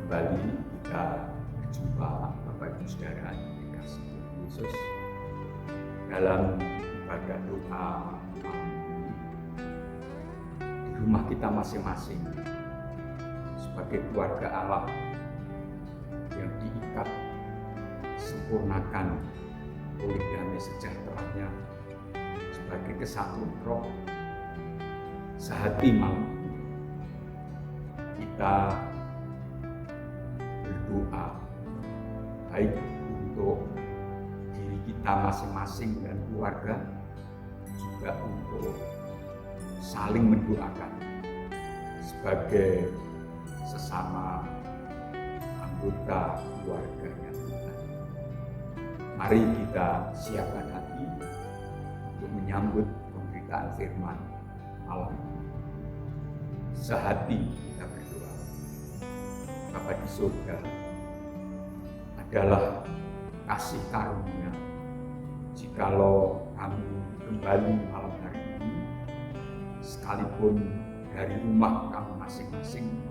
kembali kita berjumpa Bapak Ibu Saudara yang dikasihi Yesus dalam ibadah doa di rumah kita masing-masing sebagai keluarga Allah yang diikat sempurnakan oleh damai sejahteranya sebagai kesatuan roh sehati malam kita berdoa baik untuk diri kita masing-masing dan keluarga, juga untuk saling mendoakan sebagai sesama anggota keluarganya kita. Mari kita siapkan hati untuk menyambut pemberitaan firman malam ini. Sehati kita berdoa. Bapa di surga, adalah kasih karunia jikalau kami kembali malam hari ini, sekalipun dari rumah kami masing-masing,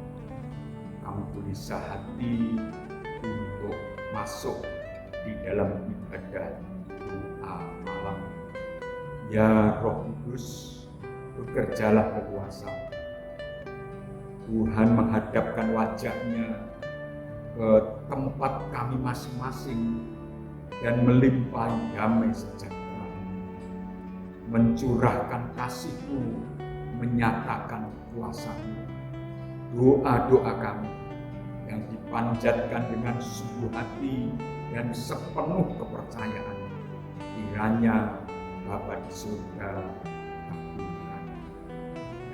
kami boleh sehati untuk masuk di dalam ibadah doa malam. Ya Roh Kudus, bekerjalah berkuasa. Tuhan menghadapkan wajahnya ke tempat kami masing-masing dan melimpahi damai sejahtera, mencurahkan kasih-Mu, menyatakan kuasa-Mu. Doa-doa kami yang dipanjatkan dengan sungguh hati dan sepenuh kepercayaan, kiranya Bapa di surga kabulkan.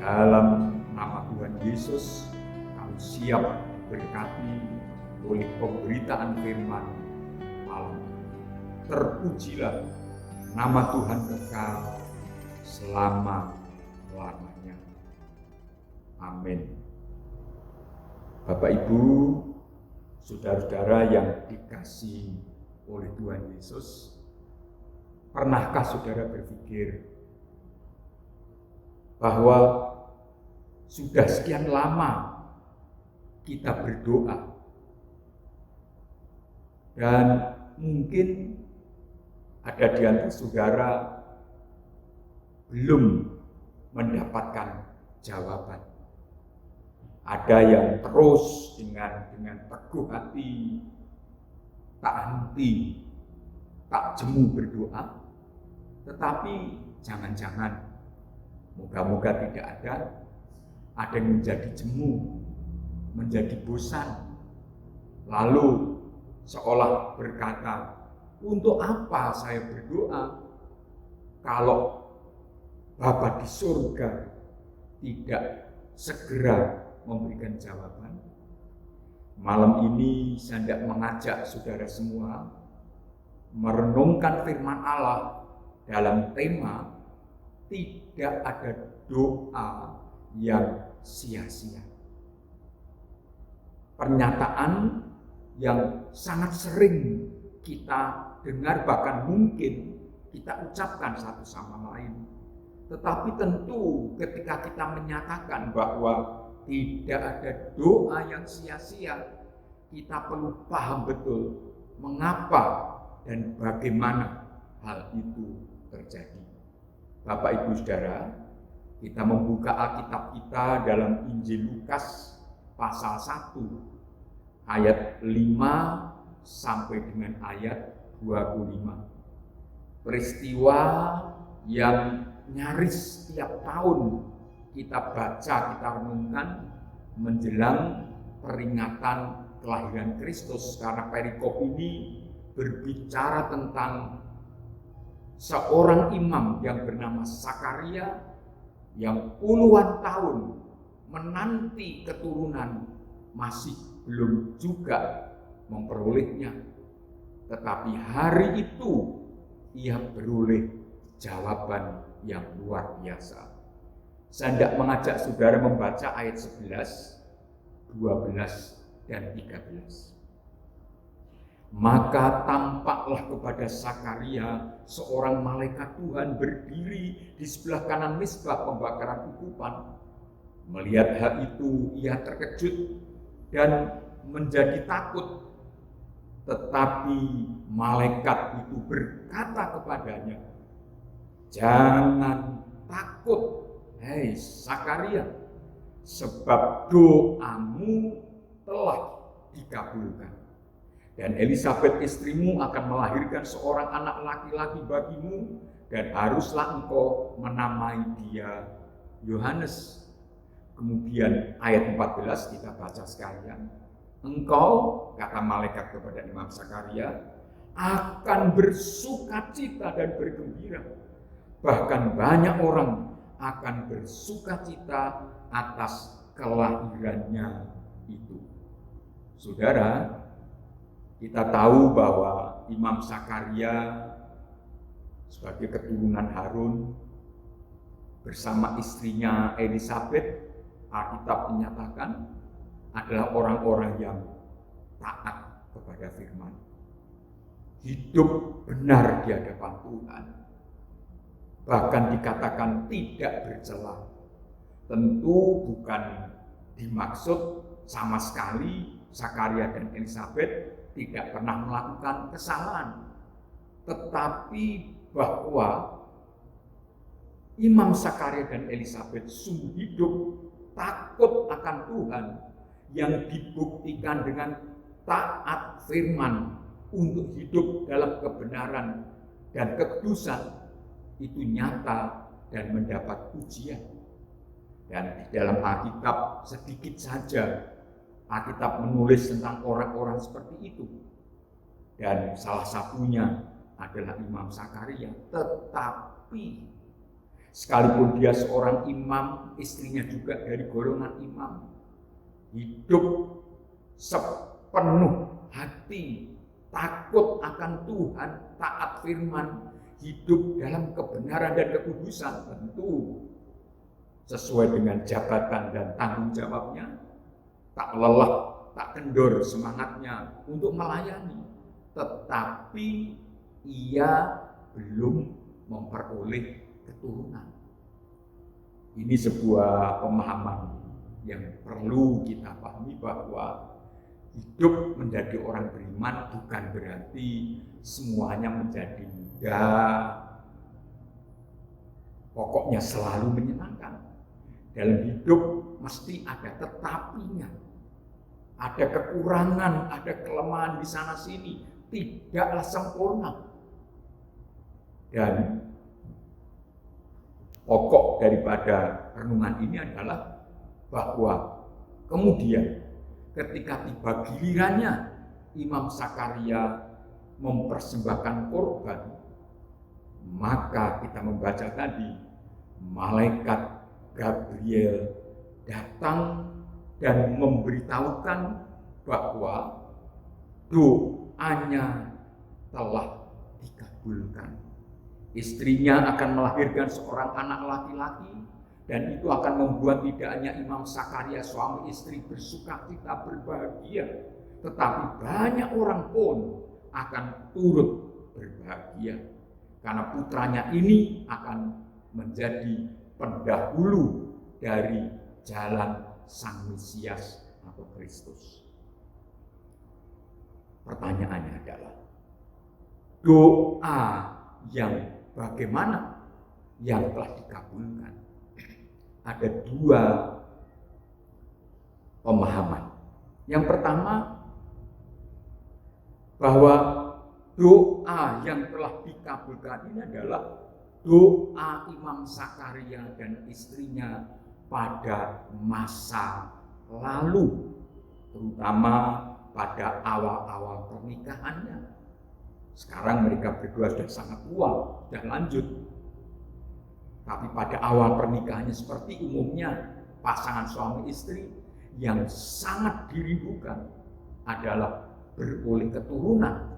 Dalam nama Tuhan Yesus, kami siap berkati oleh pemberitaan firman malam ini. Terpujilah nama Tuhan kekal selama-lamanya. Amin. Bapak Ibu, saudara-saudara yang dikasihi oleh Tuhan Yesus, pernahkah saudara berpikir bahwa sudah sekian lama kita berdoa dan mungkin ada di antara saudara belum mendapatkan jawaban. Ada yang terus dengan teguh hati, tak henti, tak jemu berdoa, tetapi jangan-jangan, moga-moga tidak ada yang menjadi jemu, menjadi bosan, lalu seolah berkata, untuk apa saya berdoa kalau Bapa di surga tidak segera memberikan jawaban? Malam ini saya hendak mengajak saudara semua merenungkan firman Allah dalam tema tidak ada doa yang sia-sia. Pernyataan yang sangat sering kita dengar, bahkan mungkin kita ucapkan satu sama lain. Tetapi tentu ketika kita menyatakan bahwa tidak ada doa yang sia-sia, kita perlu paham betul mengapa dan bagaimana hal itu terjadi. Bapak Ibu Saudara, kita membuka Alkitab kita dalam Injil Lukas pasal 1 ayat 5 sampai dengan ayat 25. Peristiwa yang nyaris setiap tahun kita baca, kita renungkan menjelang peringatan kelahiran Kristus, karena perikop ini berbicara tentang seorang imam yang bernama Zakaria yang puluhan tahun menanti keturunan, masih belum juga memperolehnya. Tetapi hari itu ia beroleh jawaban yang luar biasa. Saya hendak mengajak saudara membaca ayat 11, 12, dan 13. Maka tampaklah kepada Zakaria seorang malaikat Tuhan berdiri di sebelah kanan mezbah pembakaran ukupan. Melihat hal itu, ia terkejut dan menjadi takut. Tetapi malaikat itu berkata kepadanya, "Jangan takut, hei Zakaria, sebab doamu telah dikabulkan. Dan Elisabet istrimu akan melahirkan seorang anak laki-laki bagimu, dan haruslah engkau menamai dia Yohanes." Kemudian ayat 14 kita baca sekalian. "Engkau," kata malaikat kepada Imam Zakaria, "akan bersukacita dan bergembira. Bahkan banyak orang akan bersukacita atas kelahirannya itu." Saudara, kita tahu bahwa Imam Zakaria sebagai keturunan Harun bersama istrinya Elisabet, Alkitab menyatakan adalah orang-orang yang taat kepada firman. Hidup benar di hadapan Tuhan. Bahkan dikatakan tidak bercela. Tentu bukan dimaksud sama sekali Zakaria dan Elisabet tidak pernah melakukan kesalahan. Tetapi bahwa Imam Zakaria dan Elisabet sungguh hidup takut akan Tuhan yang dibuktikan dengan taat firman untuk hidup dalam kebenaran dan kekudusan, itu nyata dan mendapat pujian. Dan di dalam Alkitab sedikit saja Alkitab menulis tentang orang-orang seperti itu. Dan salah satunya adalah Imam Zakaria. Tetapi sekalipun dia seorang imam, istrinya juga dari golongan imam, hidup sepenuh hati, takut akan Tuhan, taat firman, hidup dalam kebenaran dan kekudusan, tentu sesuai dengan jabatan dan tanggung jawabnya, tak lelah, tak kendor semangatnya untuk melayani. Tetapi ia belum memperoleh keturunan. Ini sebuah pemahaman yang perlu kita pahami, bahwa hidup menjadi orang beriman bukan berarti semuanya menjadi mudah, pokoknya selalu menyenangkan. Dalam hidup mesti ada tetapinya, ada kekurangan, ada kelemahan di sana sini, tidaklah sempurna. Dan pokok daripada renungan ini adalah bahwa kemudian ketika tiba gilirannya Imam Zakaria mempersembahkan korban, maka kita membaca tadi malaikat Gabriel datang dan memberitahukan bahwa doanya telah dikabulkan. Istrinya akan melahirkan seorang anak laki-laki, dan itu akan membuat tidak hanya Imam Zakaria suami istri bersukacita berbahagia, tetapi banyak orang pun akan turut berbahagia karena putranya ini akan menjadi pendahulu dari jalan Sang Mesias atau Kristus. Pertanyaannya adalah, doa yang bagaimana yang telah dikabulkan? Ada dua pemahaman. Yang pertama, bahwa doa yang telah dikabulkan ini adalah doa Imam Zakaria dan istrinya pada masa lalu, terutama pada awal-awal pernikahannya. Sekarang mereka berdua sudah sangat tua, sudah lanjut. Tapi pada awal pernikahannya seperti umumnya pasangan suami istri, yang sangat dirindukan adalah beroleh keturunan.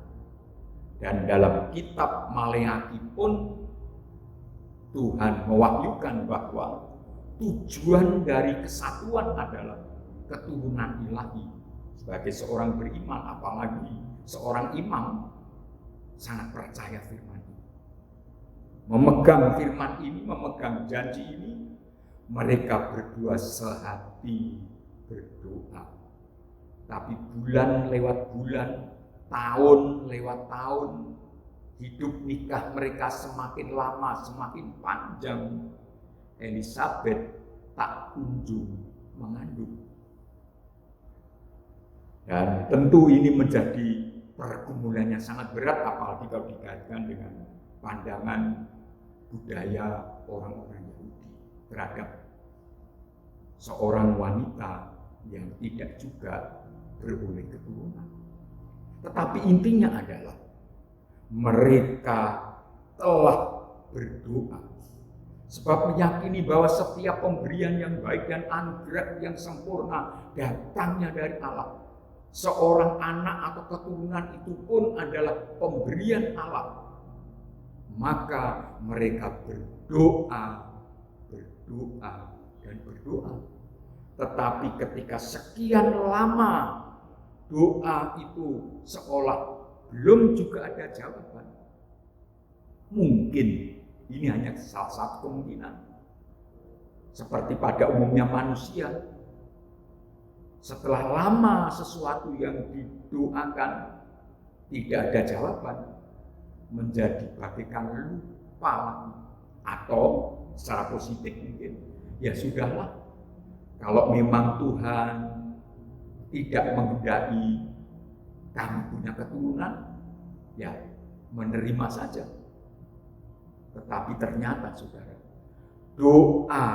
Dan dalam kitab Maleakhi pun Tuhan mewahyukan bahwa tujuan dari kesatuan adalah keturunan ilahi. Sebagai seorang beriman, apalagi seorang imam, sangat percaya firman ini. Memegang firman ini, memegang janji ini, mereka berdua sehati berdoa. Tapi bulan lewat bulan, tahun lewat tahun, hidup nikah mereka semakin lama, semakin panjang. Elizabeth tak kunjung mengandung. Dan tentu ini menjadi pergumulannya sangat berat, apalagi kalau dikaitkan dengan pandangan budaya orang-orang Yahudi terhadap seorang wanita yang tidak juga beroleh keturunan. Tetapi intinya adalah mereka telah berdoa, sebab meyakini bahwa setiap pemberian yang baik dan anugerah yang sempurna datangnya dari Allah. Seorang anak atau keturunan itu pun adalah pemberian Allah. Maka mereka berdoa, dan berdoa. Tetapi ketika sekian lama doa itu seolah belum juga ada jawaban. Mungkin ini hanya salah satu kemungkinan. Seperti pada umumnya manusia, setelah lama sesuatu yang didoakan tidak ada jawaban, menjadi bagaikan lupa, atau secara positif mungkin, ya sudahlah, kalau memang Tuhan tidak menghendaki kami punya keturunan, ya menerima saja. Tetapi ternyata saudara, doa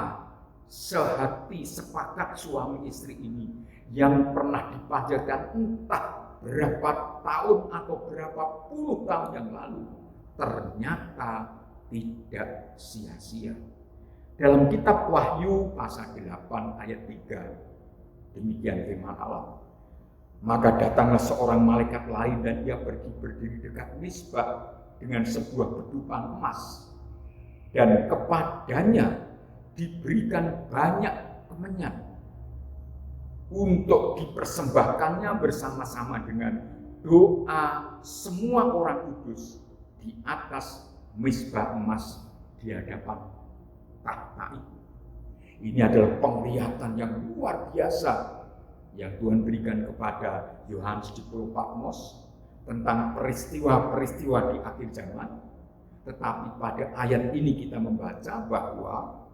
sehati sepakat suami istri ini yang pernah dipanjatkan entah berapa tahun atau berapa puluh tahun yang lalu, ternyata tidak sia-sia. Dalam kitab Wahyu pasal 8 ayat 3, demikian firman Allah. Maka datanglah seorang malaikat lain dan ia pergi berdiri dekat Misbah dengan sebuah bedupan emas, dan kepadanya diberikan banyak kemenyan untuk dipersembahkannya bersama-sama dengan doa semua orang kudus di atas Misbah emas di hadapan tahta itu. Ini adalah penglihatan yang luar biasa yang Tuhan berikan kepada Yohanes di Pulau Patmos tentang peristiwa-peristiwa di akhir zaman. Tetapi pada ayat ini kita membaca bahwa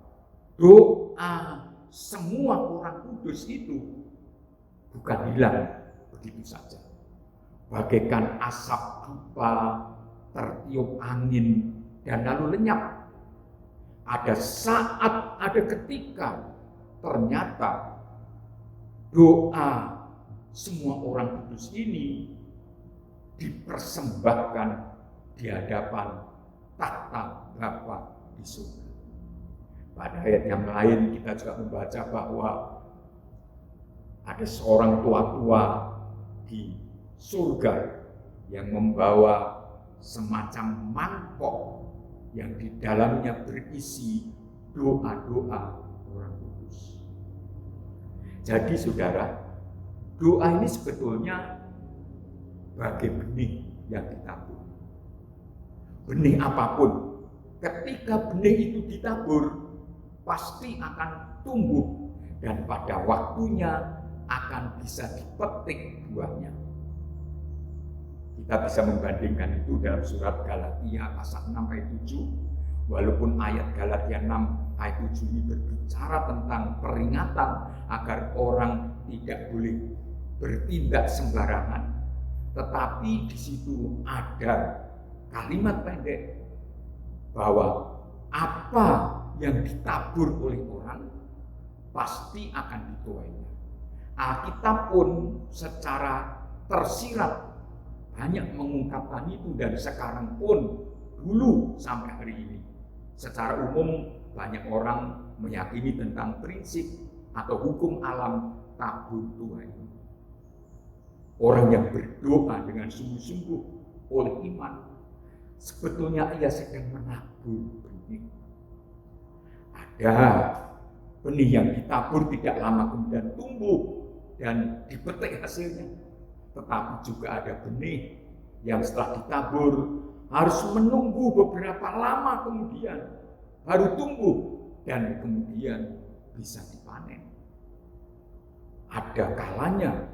doa semua orang kudus itu bukan hilang begitu saja. Bagaikan asap dupa tertiup angin dan lalu lenyap. Ada saat, ada ketika ternyata doa semua orang kudus ini dipersembahkan di hadapan tahta Bapa di surga. Pada ayat yang lain kita juga membaca bahwa ada seorang tua-tua di surga yang membawa semacam mangkok yang di dalamnya berisi doa-doa orang kudus. Jadi saudara, doa ini sebetulnya bagai benih yang ditabur. Benih apapun, ketika benih itu ditabur, pasti akan tumbuh dan pada waktunya akan bisa dipetik buahnya. Kita bisa membandingkan itu dalam surat Galatia pasal 6 ayat 7. Walaupun ayat Galatia 6 ayat 7 ini berbicara tentang peringatan agar orang tidak boleh bertindak sembarangan, tetapi di situ ada kalimat pendek bahwa apa yang ditabur oleh orang pasti akan dituainya. Alkitab pun secara tersirat banyak mengungkapkan itu, dan sekarang pun dulu sampai hari ini secara umum banyak orang meyakini tentang prinsip atau hukum alam tabur tuai. Orang yang berdoa dengan sungguh-sungguh oleh iman, sebetulnya ia sedang menabur benih. Ada benih yang ditabur tidak lama kemudian tumbuh dan dipetik hasilnya. Tetapi juga ada benih yang setelah ditabur harus menunggu beberapa lama kemudian baru tumbuh dan kemudian bisa dipanen. Ada kalanya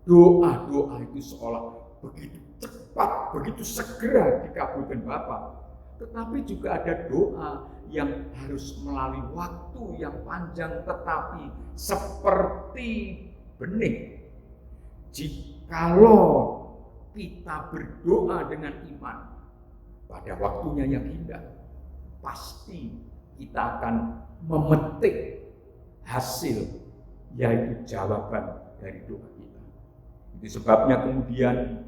doa-doa itu seolah begitu cepat, begitu segera dikabulkan Bapa. Tetapi juga ada doa yang harus melalui waktu yang panjang, tetapi seperti benih. Jikalau kita berdoa dengan iman pada waktunya yang indah, pasti kita akan memetik hasil, yaitu jawaban dari doa kita. Itu sebabnya kemudian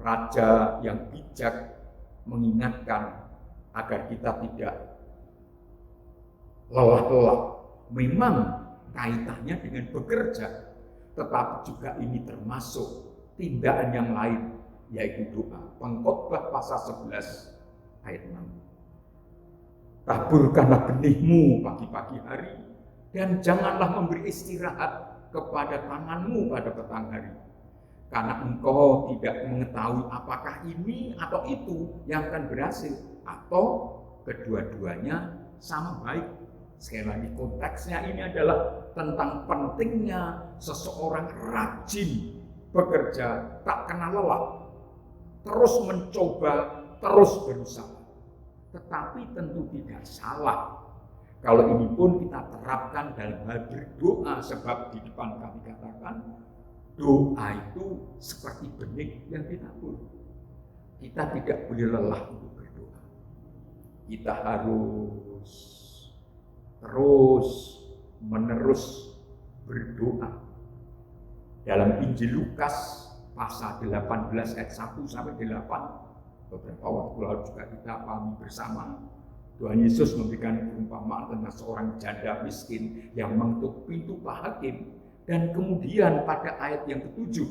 raja yang bijak mengingatkan agar kita tidak lelah-lelah. Memang kaitannya dengan bekerja, tetapi juga ini termasuk tindakan yang lain, yaitu doa. Pengkhotbah pasal 11 ayat 6. Taburkanlah benihmu pagi-pagi hari, dan janganlah memberi istirahat kepada tanganmu pada petang hari. Karena engkau tidak mengetahui apakah ini atau itu yang akan berhasil, atau kedua-duanya sama baik. Sekali lagi konteksnya ini adalah tentang pentingnya seseorang rajin bekerja, tak kenal lelah, terus mencoba, terus berusaha. Tetapi tentu tidak salah kalau ini pun kita terapkan dalam hal berdoa, sebab di depan kami katakan doa itu seperti benih yang ditabur. Kita tidak boleh lelah untuk berdoa. Kita harus terus menerus berdoa. Dalam Injil Lukas pasal 18 ayat 1 sampai 8, beberapa waktu lalu juga kita pahami bersama, Tuhan Yesus memberikan perumpamaan tentang seorang janda miskin yang mengetuk pintu Pak Hakim. Dan kemudian pada ayat yang ke-7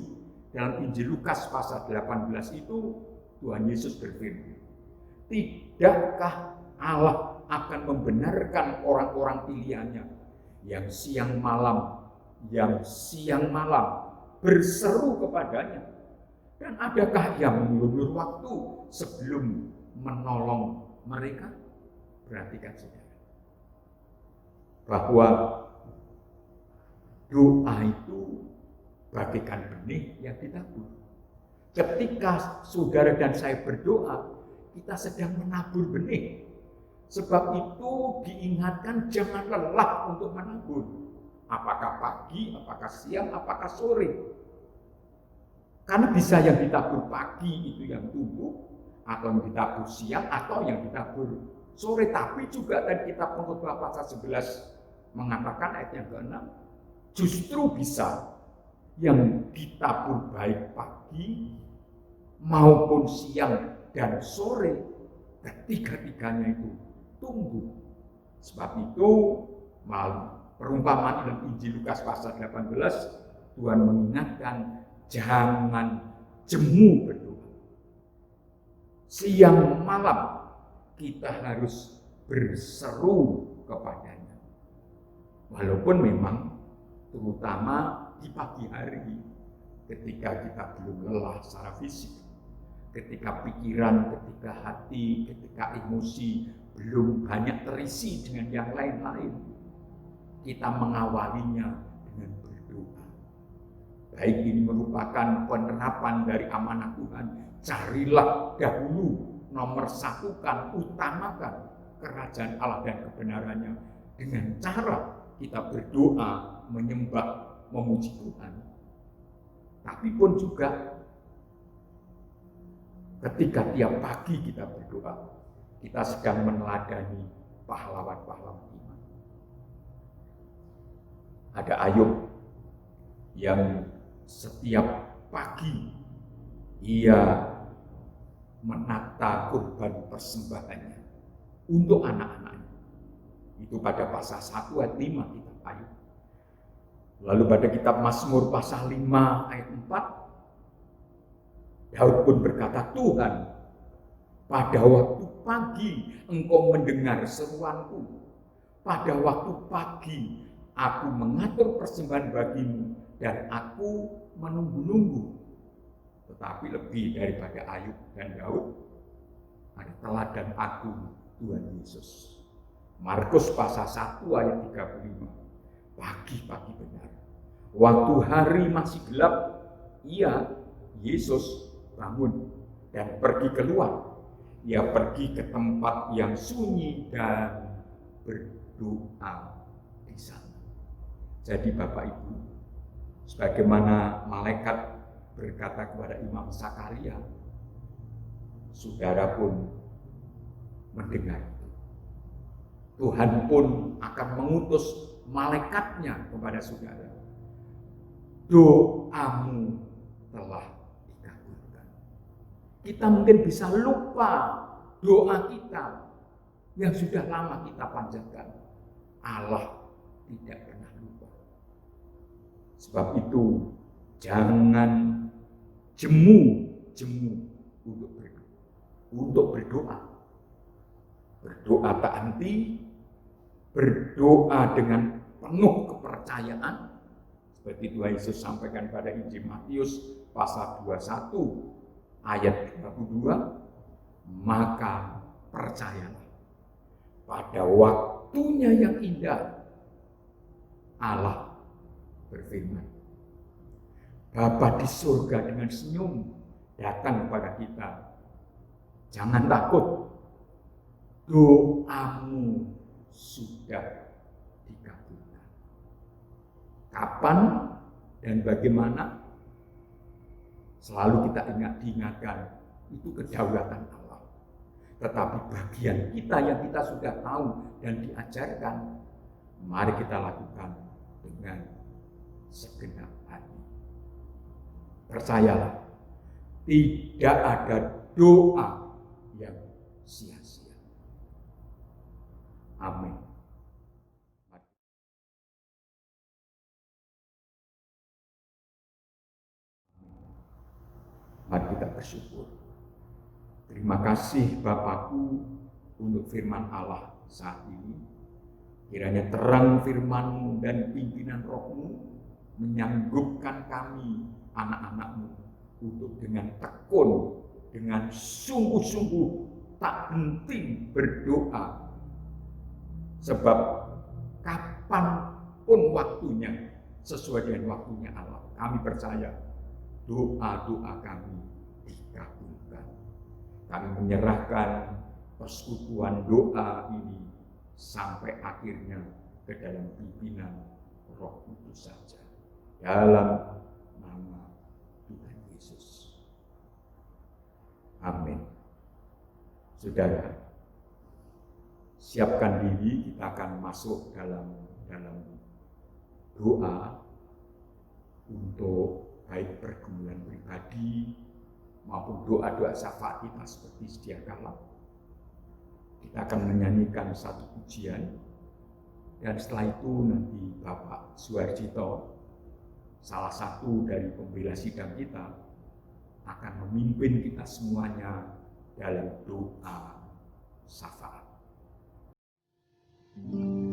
dalam Injil Lukas pasal 18 itu Tuhan Yesus berfirman, tidakkah Allah akan membenarkan orang-orang pilihannya yang siang malam berseru kepadanya, dan adakah yang mengulur waktu sebelum menolong mereka? Perhatikan saudara, bahwa doa itu bagaikan benih yang ditabur. Ketika saudara dan saya berdoa, kita sedang menabur benih. Sebab itu diingatkan jangan lelah untuk menabur. Apakah pagi, apakah siang, apakah sore. Karena bisa yang ditabur pagi itu yang tumbuh, atau yang ditabur siang, atau yang ditabur sore. Tapi juga tadi kita Pengkhotbah pasal 11 mengatakan ayat yang ke-6, justru bisa yang ditabur baik pagi maupun siang dan sore, ketiga-tiganya itu tumbuh. Sebab itu melalui perumpamaan dalam Injil Lukas pasal 18, Tuhan mengingatkan jangan jemu berdoa. Siang malam kita harus berseru kepadanya. Walaupun memang terutama di pagi hari ketika kita belum lelah secara fisik, ketika pikiran, ketika hati, ketika emosi belum banyak terisi dengan yang lain-lain, kita mengawalinya dengan berdoa. Baik ini merupakan penerapan dari amanah Tuhan, carilah dahulu, nomor satukan, utamakan kerajaan Allah dan kebenarannya dengan cara kita berdoa, menyembah, memuji Tuhan. Tapi pun juga ketika tiap pagi kita berdoa, kita sedang meneladani pahlawan-pahlawan iman. Ada Ayub yang setiap pagi ia menata kurban persembahannya untuk anak-anaknya. Itu pada pasal 1 ayat 5 kitab Ayub. Lalu pada kitab Mazmur pasal 5 ayat 4, Daud pun berkata, Tuhan, pada waktu pagi engkau mendengar seruanku. Pada waktu pagi aku mengatur persembahan bagimu dan aku menunggu-nunggu. Tetapi lebih daripada Ayub dan Daud, ada teladan agung Tuhan Yesus. Markus pasal 1 ayat 35. Pagi-pagi benar, waktu hari masih gelap, Ia, Yesus, bangun dan pergi keluar. Ia pergi ke tempat yang sunyi dan berdoa di sana. Jadi Bapak Ibu, sebagaimana malaikat berkata kepada Imam Zakaria, saudara pun mendengar itu. Tuhan pun akan mengutus malaikatnya kepada saudara. Doamu telah dikabulkan. Kita mungkin bisa lupa doa kita yang sudah lama kita panjatkan. Allah tidak pernah lupa. Sebab itu jangan jemu untuk berdoa. Berdoa tak henti, berdoa dengan penuh kepercayaan. Seperti Tuhan Yesus sampaikan pada Injil Matius pasal 21 ayat 22, maka percayalah pada waktunya yang indah Allah berfirman. Bapa di surga dengan senyum datang kepada kita. Jangan takut, doamu sudah dikabulkan. Kapan dan bagaimana? Selalu kita diingatkan, itu kedaulatan Allah. Tetapi bagian kita yang kita sudah tahu dan diajarkan, mari kita lakukan dengan segenap hati. Percayalah, tidak ada doa yang sia-sia. Amin. Mari kita bersyukur. Terima kasih Bapakku untuk firman Allah saat ini. Kiranya terang firman-Mu dan pimpinan Roh-Mu menyanggupkan kami, anak-anak-Mu, untuk dengan tekun, dengan sungguh-sungguh tak henti berdoa. Sebab kapanpun waktunya, sesuai dengan waktunya Allah, kami percaya doa-doa kami dikabulkan. Kami menyerahkan persekutuan doa ini sampai akhirnya ke dalam pimpinan Roh Kudus saja. Dalam nama Tuhan Yesus. Amin. Saudara, siapkan diri, kita akan masuk dalam doa untuk baik pergumulan pribadi maupun doa-doa syafaat kita seperti sedia kala. Kita akan menyanyikan satu pujian, dan setelah itu nanti Bapak Suharjito, salah satu dari pembela sidang kita, akan memimpin kita semuanya dalam doa syafaat. Apa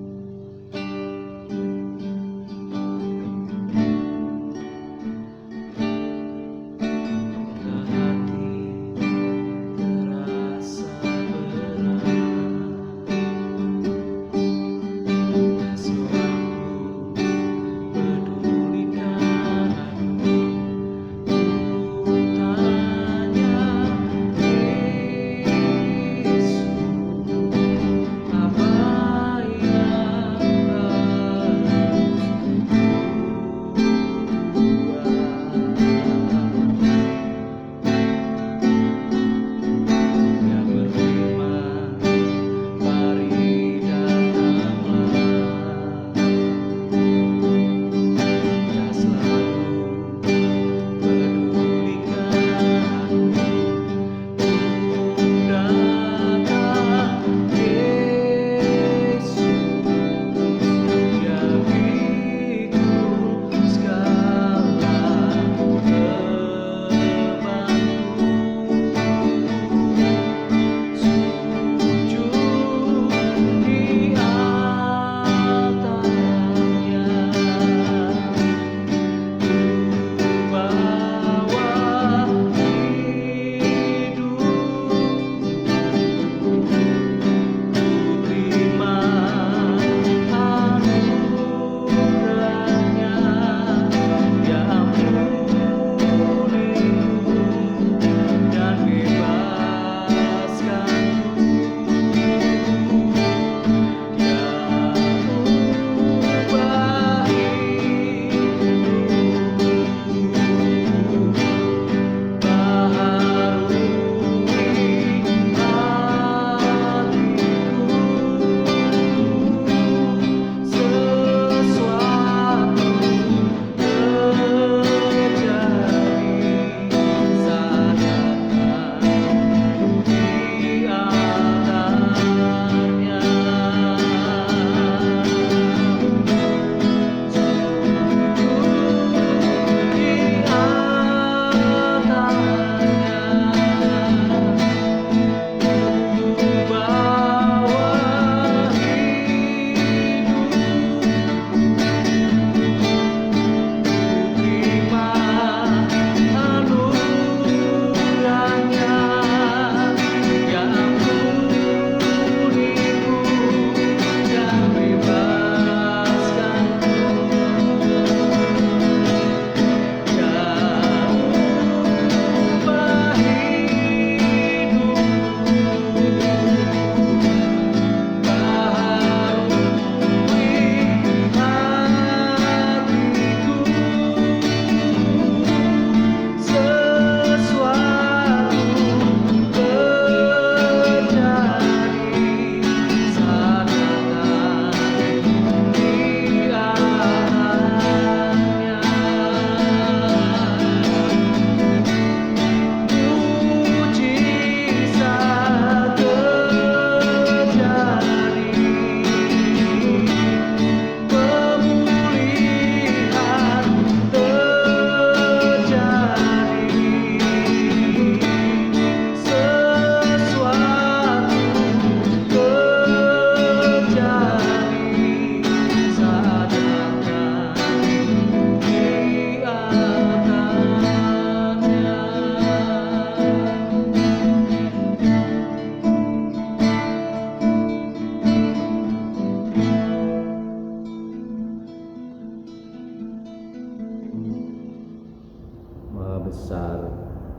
besar,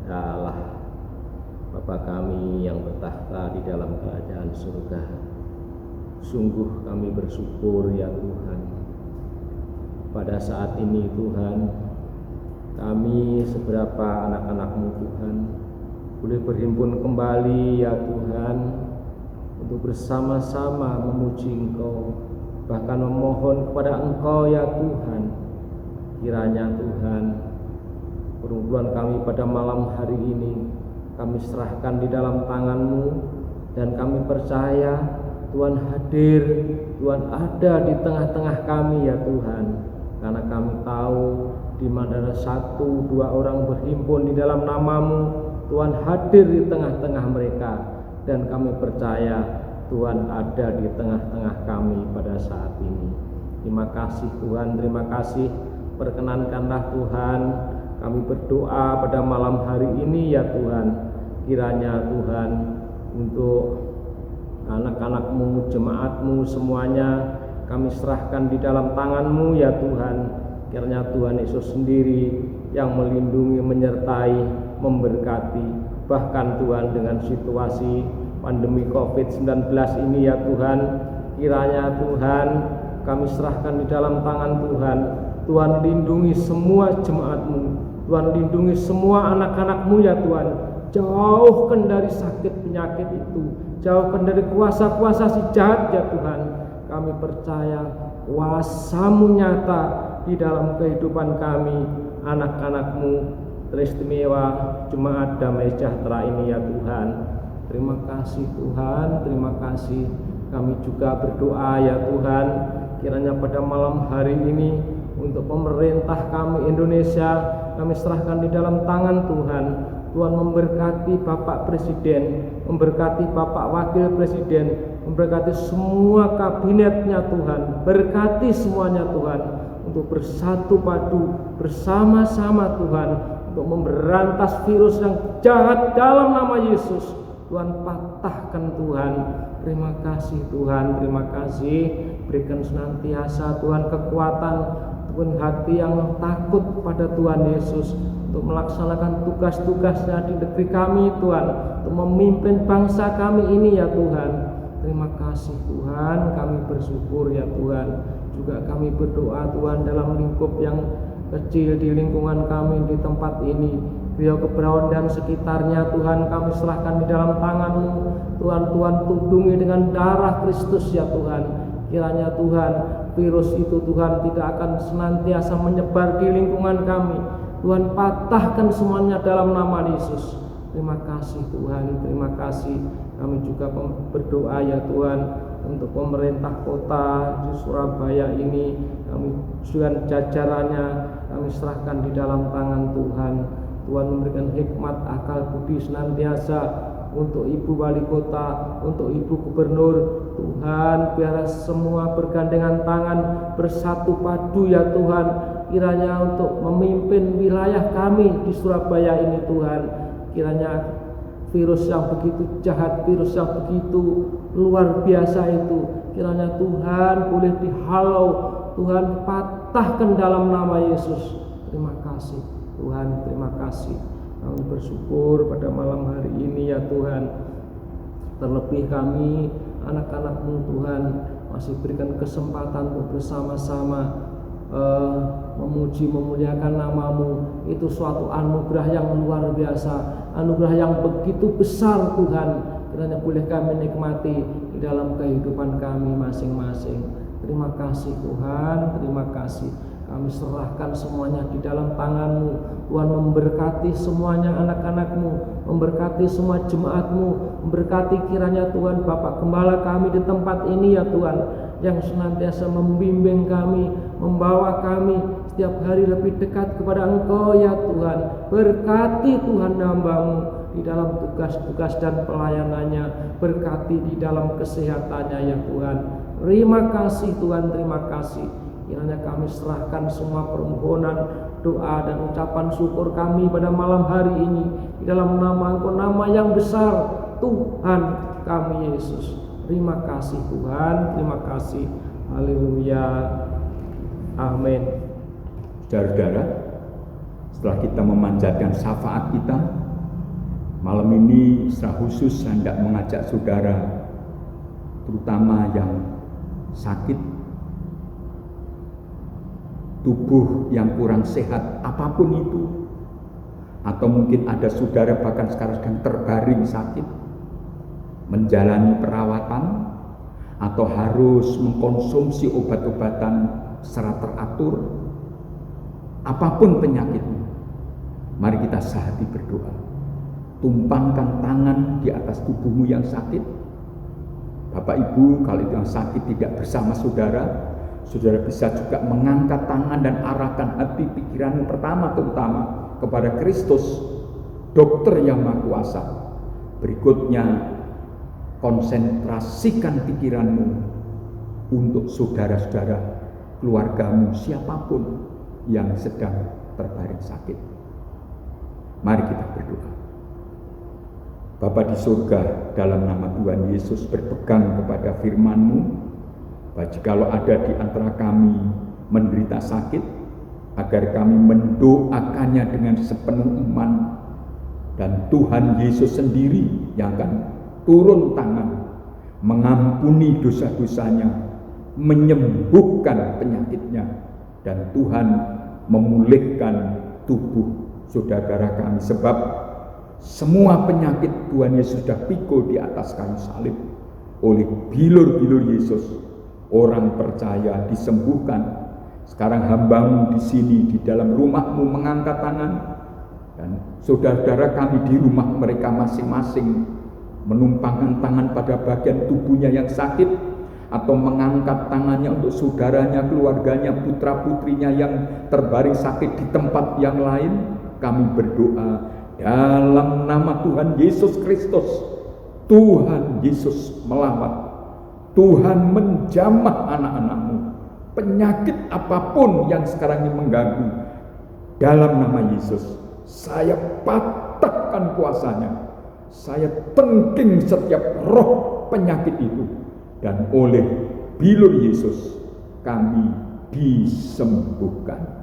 ya Allah Bapa kami yang bertahta di dalam kerajaan surga. Sungguh kami bersyukur ya Tuhan, pada saat ini Tuhan, kami seberapa anak-anak-Mu Tuhan boleh berhimpun kembali ya Tuhan, untuk bersama-sama memuji Engkau, bahkan memohon kepada Engkau ya Tuhan. Kiranya Tuhan, pergumulan kami pada malam hari ini kami serahkan di dalam tangan-Mu, dan kami percaya Tuhan hadir, Tuhan ada di tengah-tengah kami ya Tuhan, karena kami tahu di mana ada 1-2 orang berhimpun di dalam nama-Mu, Tuhan hadir di tengah-tengah mereka, dan kami percaya Tuhan ada di tengah-tengah kami pada saat ini. Terima kasih Tuhan, terima kasih. Perkenankanlah Tuhan, kami berdoa pada malam hari ini ya Tuhan, kiranya Tuhan untuk anak-anak-Mu, jemaat-Mu semuanya kami serahkan di dalam tangan-Mu ya Tuhan. Kiranya Tuhan Yesus sendiri yang melindungi, menyertai, memberkati. Bahkan Tuhan dengan situasi pandemi COVID-19 ini ya Tuhan, kiranya Tuhan kami serahkan di dalam tangan Tuhan. Tuhan lindungi semua jemaat-Mu, Tuhan lindungi semua anak-anak-Mu ya Tuhan. Jauhkan dari sakit penyakit itu, jauhkan dari kuasa-kuasa si jahat ya Tuhan. Kami percaya kuasa-Mu nyata di dalam kehidupan kami, anak-anak-Mu teristimewa, jemaat damai sejahtera ini ya Tuhan. Terima kasih Tuhan, terima kasih. Kami juga berdoa ya Tuhan, kiranya pada malam hari ini untuk pemerintah kami Indonesia, kami serahkan di dalam tangan Tuhan. Tuhan memberkati Bapak Presiden, memberkati Bapak Wakil Presiden, memberkati semua kabinetnya Tuhan. Berkati semuanya Tuhan, untuk bersatu padu bersama-sama Tuhan, untuk memberantas virus yang jahat dalam nama Yesus. Tuhan patahkan Tuhan. Terima kasih Tuhan, terima kasih. Berikan senantiasa Tuhan kekuatan, Tuhan hati yang takut pada Tuhan Yesus, untuk melaksanakan tugas-tugasnya di negeri kami Tuhan, untuk memimpin bangsa kami ini ya Tuhan. Terima kasih Tuhan, kami bersyukur ya Tuhan. Juga kami berdoa Tuhan dalam lingkup yang kecil di lingkungan kami di tempat ini, Riau Kebraun dan sekitarnya Tuhan, kami serahkan di dalam tangan-Mu Tuhan. Tuhan tudungi dengan darah Kristus ya Tuhan. Kiranya Tuhan, virus itu Tuhan tidak akan senantiasa menyebar di lingkungan kami. Tuhan patahkan semuanya dalam nama Yesus. Terima kasih Tuhan, terima kasih. Kami juga berdoa ya Tuhan untuk pemerintah kota di Surabaya ini, kami juga jajarannya kami serahkan di dalam tangan Tuhan. Tuhan memberikan hikmat, akal budi senantiasa untuk Ibu Wali Kota, untuk Ibu Gubernur. Tuhan, biar semua bergandengan tangan, bersatu padu ya Tuhan, kiranya untuk memimpin wilayah kami di Surabaya ini Tuhan. Kiranya virus yang begitu jahat, virus yang begitu luar biasa itu, kiranya Tuhan boleh dihalau, Tuhan patahkan dalam nama Yesus. Terima kasih Tuhan, terima kasih. Kami bersyukur pada malam hari ini ya Tuhan. Terlebih kami anak-anak-Mu Tuhan masih berikan kesempatan untuk bersama-sama memuji, memuliakan nama-Mu. Itu suatu anugerah yang luar biasa, anugerah yang begitu besar Tuhan. Kiranya boleh kami nikmati di dalam kehidupan kami masing-masing. Terima kasih Tuhan, terima kasih. Kami serahkan semuanya di dalam tangan-Mu. Tuhan memberkati semuanya anak-anak-Mu, memberkati semua jemaat-Mu, memberkati kiranya Tuhan Bapak Gembala kami di tempat ini ya Tuhan, yang senantiasa membimbing kami, membawa kami setiap hari lebih dekat kepada Engkau ya Tuhan. Berkati Tuhan hamba-Mu di dalam tugas-tugas dan pelayanannya, berkati di dalam kesehatannya ya Tuhan. Terima kasih Tuhan, terima kasih. Kiranya kami serahkan semua permohonan, doa dan ucapan syukur kami pada malam hari ini di dalam nama Engkau, nama yang besar, Tuhan kami Yesus. Terima kasih Tuhan, terima kasih. Haleluya. Amin. Saudara-saudara, Setelah kita memanjatkan syafaat kita, malam ini secara khusus saya hendak mengajak saudara, terutama yang sakit, tubuh yang kurang sehat, apapun itu, atau mungkin ada saudara bahkan sekarang sedang terbaring sakit, menjalani perawatan, atau harus mengkonsumsi obat-obatan secara teratur, apapun penyakitnya, mari kita sehati berdoa. Tumpangkan tangan di atas tubuhmu yang sakit. Bapak Ibu, kalau itu yang sakit tidak bersama saudara, saudara bisa juga mengangkat tangan dan arahkan hati pikiranmu pertama terutama kepada Kristus, dokter yang Maha Kuasa. Berikutnya, konsentrasikan pikiranmu untuk saudara-saudara, keluargamu, siapapun yang sedang terbaring sakit. Mari kita berdoa. Bapa di surga, dalam nama Tuhan Yesus berpegang kepada firman-Mu, bahwa jikalau ada di antara kami menderita sakit, agar kami mendoakannya dengan sepenuh iman, dan Tuhan Yesus sendiri yang akan turun tangan, mengampuni dosa-dosanya, menyembuhkan penyakitnya, dan Tuhan memulihkan tubuh saudara kami. Sebab semua penyakit Tuhan Yesus sudah pikul di atas kayu salib. Oleh bilur-bilur Yesus, orang percaya disembuhkan. Sekarang hamba-Mu di sini, di dalam rumah-Mu mengangkat tangan, dan saudara-saudara kami di rumah mereka masing-masing menumpangkan tangan pada bagian tubuhnya yang sakit, atau mengangkat tangannya untuk saudaranya, keluarganya, putra-putrinya yang terbaring sakit di tempat yang lain. Kami berdoa dalam nama Tuhan Yesus Kristus. Tuhan Yesus melawat, Tuhan menjamah anak-anak-Mu. Penyakit apapun yang sekarang ini mengganggu, dalam nama Yesus saya patahkan kuasanya. Saya tengking setiap roh penyakit itu, dan oleh bilur Yesus kami disembuhkan.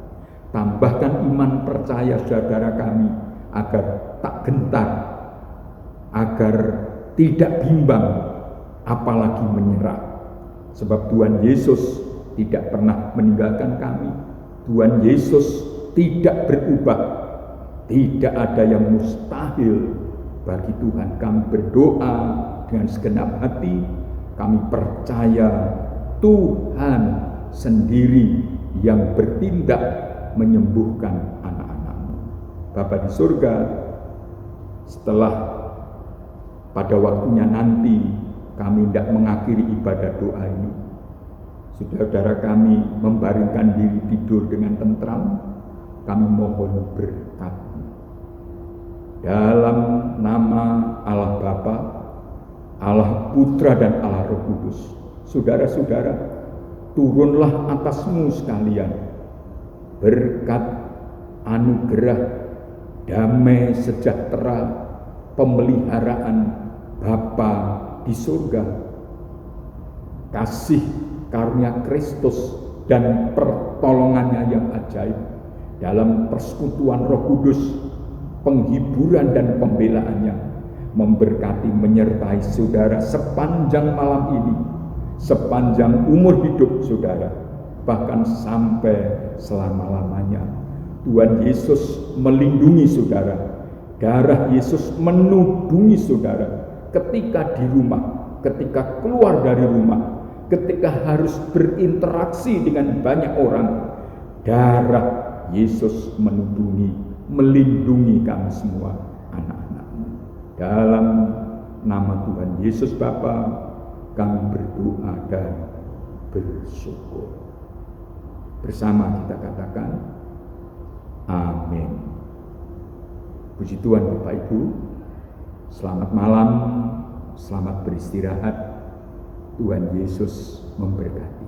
Tambahkan iman percaya saudara kami agar tak gentar, agar tidak bimbang, apalagi menyerah. Sebab Tuhan Yesus tidak pernah meninggalkan kami. Tuhan Yesus tidak berubah. Tidak ada yang mustahil bagi Tuhan. Kami berdoa dengan segenap hati. Kami percaya Tuhan sendiri yang bertindak menyembuhkan anak-anak-Mu. Bapa di surga, setelah pada waktunya nanti kami tidak mengakhiri ibadah doa ini, saudara-saudara kami membaringkan diri tidur dengan tentram, kami mohon berkat. Dalam nama Allah Bapa, Allah Putra dan Allah Roh Kudus, saudara-saudara, turunlah atasmu sekalian berkat, anugerah, damai sejahtera, pemeliharaan Bapa di surga, kasih karunia Kristus dan pertolongannya yang ajaib dalam persekutuan Roh Kudus, penghiburan dan pembelaannya memberkati, menyertai saudara sepanjang malam ini, sepanjang umur hidup saudara, bahkan sampai selama-lamanya. Tuhan Yesus melindungi saudara, darah Yesus menudungi saudara ketika di rumah, ketika keluar dari rumah, ketika harus berinteraksi dengan banyak orang. Darah Yesus menudungi, melindungi kami semua, anak-anak-Mu. Dalam nama Tuhan Yesus Bapa, kami berdoa dan bersyukur. Bersama kita katakan amin. Puji Tuhan Bapak Ibu, selamat malam, selamat beristirahat. Tuhan Yesus memberkati.